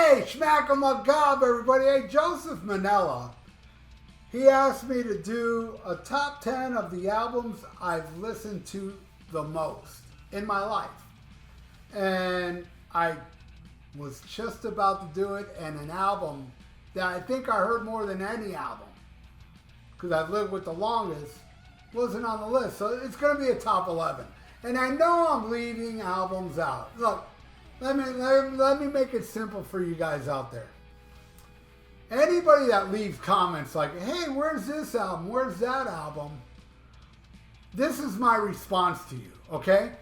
Hey, Schmack 'em a gob, everybody. Hey, Joseph Manella. He asked me to do a top 10 of the albums I've listened to the most in my life. And I was just about to do it, and an album that I think I heard more than any album, because I've lived with the longest, wasn't on the list. So it's going to be a top 11. And I know I'm leaving albums out. Look, let me make it simple for you guys out there. Anybody that leaves comments like, hey, where's this album? Where's that album? This is my response to you, okay?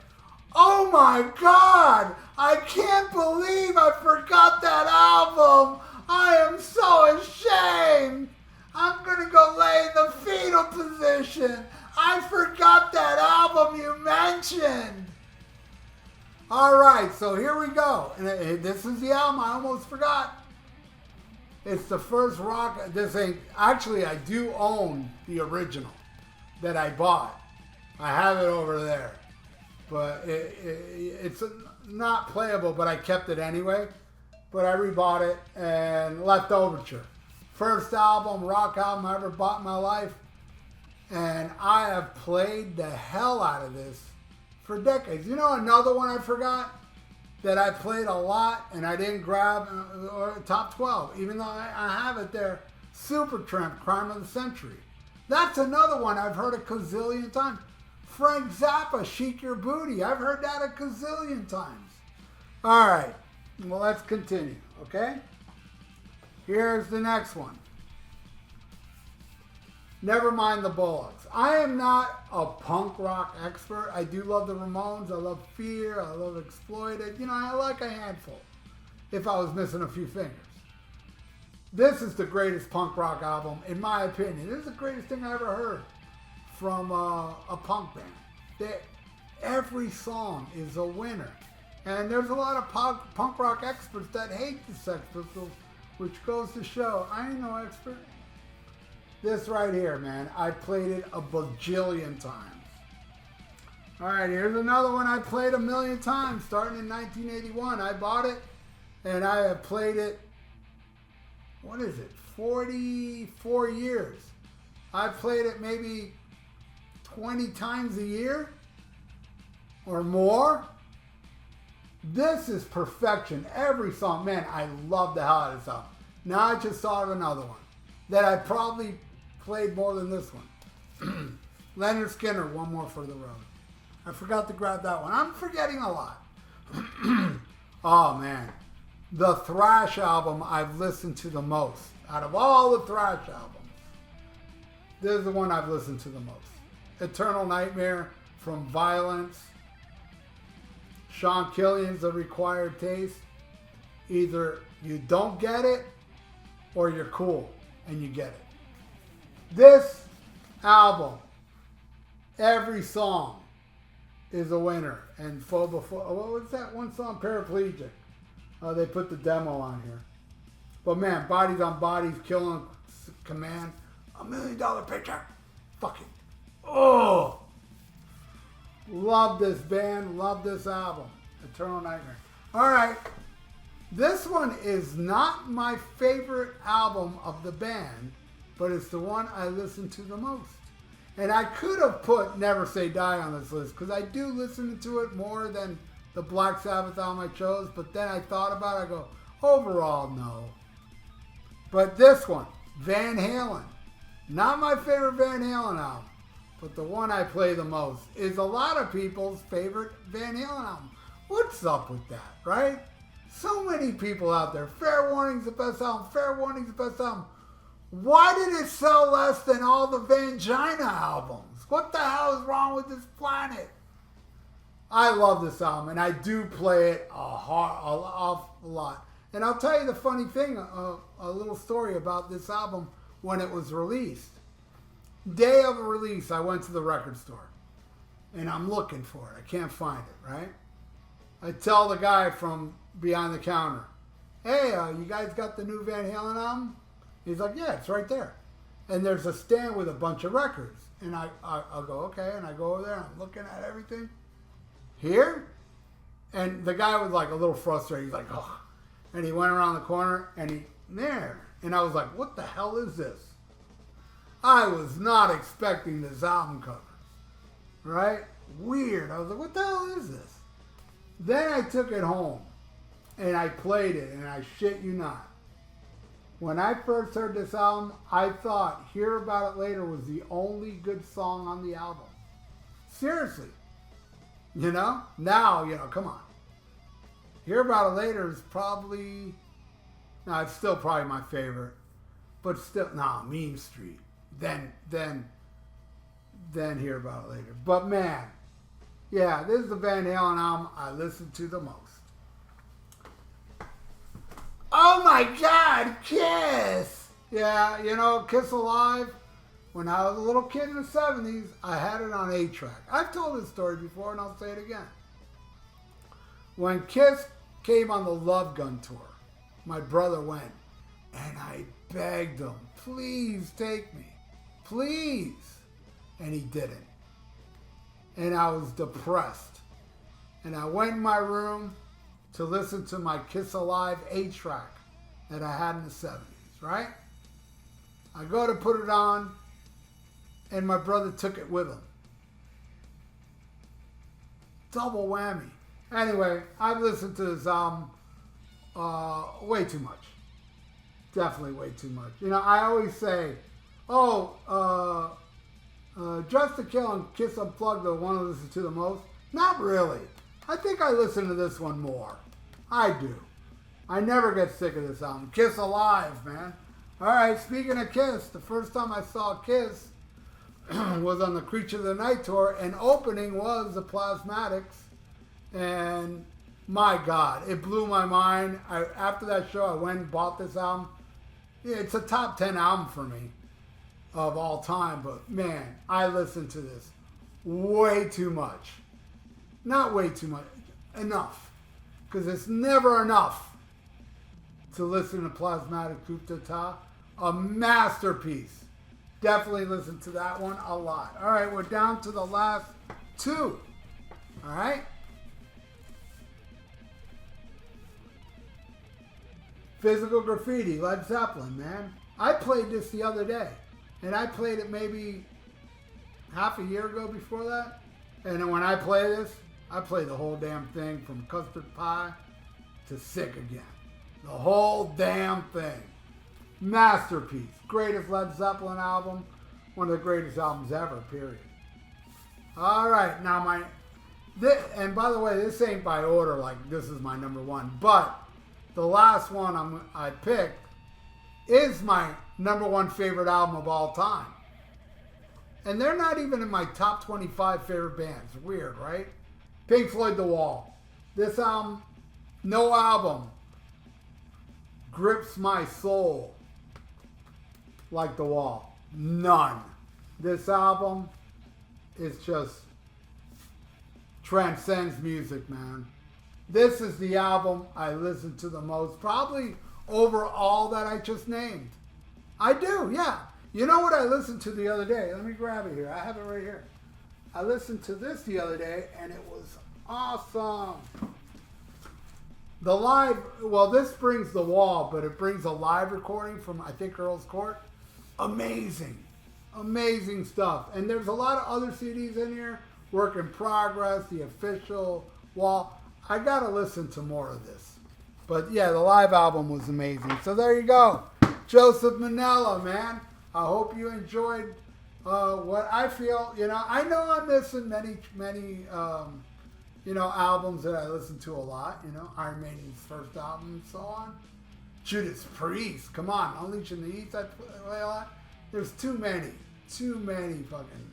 Oh my God! I can't believe I forgot that album! I am so ashamed! I'm gonna go lay in the fetal position! I forgot that album you mentioned! Alright, so here we go. And this is the album I almost forgot. It's the first rock. Actually, I do own the original that I bought. I have it over there. But it's not playable, but I kept it anyway. But I rebought it, and Left Overture. First album, rock album I ever bought in my life. And I have played the hell out of this for decades. You know another one I forgot that I played a lot and I didn't grab, top 12, even though I have it there? Supertramp, Crime of the Century. That's another one I've heard a gazillion times. Frank Zappa, Chic Your Booty. I've heard that a gazillion times. All right, well, let's continue, okay? Here's the next one. Never Mind the Bullocks. I am not a punk rock expert. I do love the Ramones. I love Fear. I love Exploited. You know, I like a handful if I was missing a few fingers. This is the greatest punk rock album, in my opinion. This is the greatest thing I ever heard from a punk band. Every song is a winner. And there's a lot of punk rock experts that hate the Sex Pistols, which goes to show I ain't no expert. This right here, man, I played it a bajillion times. All right, here's another one I played a million times, starting in 1981. I bought it, and I have played it, 44 years. I played it maybe 20 times a year or more. This is perfection. Every song, man, I love the hell out of this album. Now I just thought of another one that I probably played more than this one. Leonard Skinner, One More for the Road. I forgot to grab that one. I'm forgetting a lot. Oh, man. The Thrash album I've listened to the most. Out of all the Thrash albums, this is the one I've listened to the most. Eternal Nightmare, From Violence. Sean Killian's The Required Taste. Either you don't get it or you're cool and you get it. This album, every song is a winner. And what was that one song? Paraplegic. They put the demo on here. But man, Bodies on Bodies, Killing Command, $1 Million Picture. Fucking, oh. Love this band, love this album. Eternal Nightmare. All right. This one is not my favorite album of the band, but it's the one I listen to the most. And I could have put Never Say Die on this list, because I do listen to it more than the Black Sabbath album I chose, but then I thought about it, I go, overall, no. But this one, Van Halen, not my favorite Van Halen album, but the one I play the most, is a lot of people's favorite Van Halen album. What's up with that, right? So many people out there. Fair Warning's the best album. Fair Warning's the best album. Why did it sell less than all the Vangina albums? What the hell is wrong with this planet? I love this album, and I do play it a awful lot. And I'll tell you the funny thing, a little story about this album when it was released. Day of release, I went to the record store, and I'm looking for it. I can't find it, right? I tell the guy from behind the counter, hey, you guys got the new Van Halen album? He's like, yeah, it's right there. And there's a stand with a bunch of records. And I'll go, okay, and I go over there, and I'm looking at everything. Here? And the guy was like a little frustrated. He's like, oh. And he went around the corner and there. And I was like, what the hell is this? I was not expecting this album cover. Right? Weird. I was like, what the hell is this? Then I took it home and I played it, and I shit you not. When I first heard this album, I thought Hear About It Later was the only good song on the album. Seriously. You know? Now, come on. Hear About It Later is probably, no, it's still probably my favorite. But still, Mean Street. Then Hear About It Later. But man, yeah, this is the Van Halen album I listen to the most. Oh my God, Kiss! Yeah, Kiss Alive. When I was a little kid in the 70s, I had it on 8-track. I've told this story before and I'll say it again. When Kiss came on the Love Gun tour, my brother went and I begged him, please take me. Please. And he didn't. And I was depressed. And I went in my room to listen to my Kiss Alive 8-track that I had in the 70s, right? I go to put it on, and my brother took it with him. Double whammy. Anyway, I've listened to this album way too much. Definitely way too much. I always say, Just to Kill and Kiss Unplugged are the one I listen to the most. Not really. I think I listen to this one more. I do. I never get sick of this album. Kiss Alive, man. All right, speaking of Kiss, the first time I saw Kiss was on the Creature of the Night tour, and opening was the Plasmatics. And my God, it blew my mind. After that show, I went and bought this album. Yeah, it's a top 10 album for me of all time, but man, I listened to this way too much. Not way too much, enough. Because it's never enough to listen to Plasmatic Coup d'Etat. A masterpiece. Definitely listen to that one a lot. All right, we're down to the last two. All right? Physical Graffiti, Led Zeppelin, man. I played this the other day. And I played it maybe half a year ago before that. And then when I play this, I play the whole damn thing from Custard Pie to Sick Again. The whole damn thing. Masterpiece. Greatest Led Zeppelin album. One of the greatest albums ever, period. All right, now and by the way, this ain't by order, like this is my number one, but the last one I picked is my number one favorite album of all time. And they're not even in my top 25 favorite bands. Weird, right? Pink Floyd, The Wall. This album, no album grips my soul like The Wall. None. This album is just transcends music, man. This is the album I listen to the most, probably over all that I just named. I do, yeah. You know what I listened to the other day? Let me grab it here. I have it right here. I listened to this the other day, and it was awesome. The live, well, this brings The Wall, but it brings a live recording from, I think, Earl's Court. Amazing. Amazing stuff. And there's a lot of other CDs in here. Work in Progress, The Official, Wall. I got to listen to more of this. But yeah, the live album was amazing. So there you go. Joseph Manella, man. I hope you enjoyed what I feel. I know I'm missing many albums that I listen to a lot. Iron Maiden's first album and so on. Judas Priest, come on. Unleashing the East, I play a lot. There's too many fucking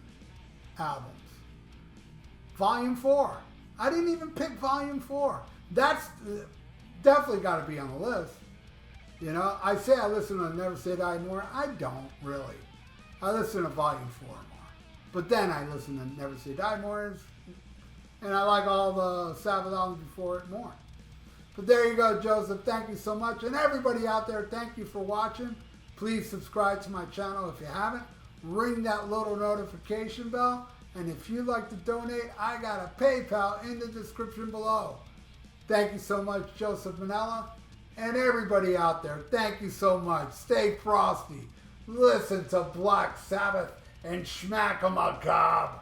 albums. Volume 4. I didn't even pick Volume 4. That's definitely got to be on the list. I say I listen to Never Say Die more. I don't really. I listen to Volume 4 more. But then I listen to Never Say Die more. And I like all the Sabbath albums before it more. But there you go, Joseph. Thank you so much. And everybody out there, thank you for watching. Please subscribe to my channel if you haven't. Ring that little notification bell. And if you'd like to donate, I got a PayPal in the description below. Thank you so much, Joseph Manella. And everybody out there, thank you so much. Stay frosty. Listen to Black Sabbath and Schmack a Macabre.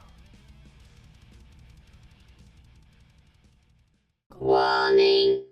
Warning.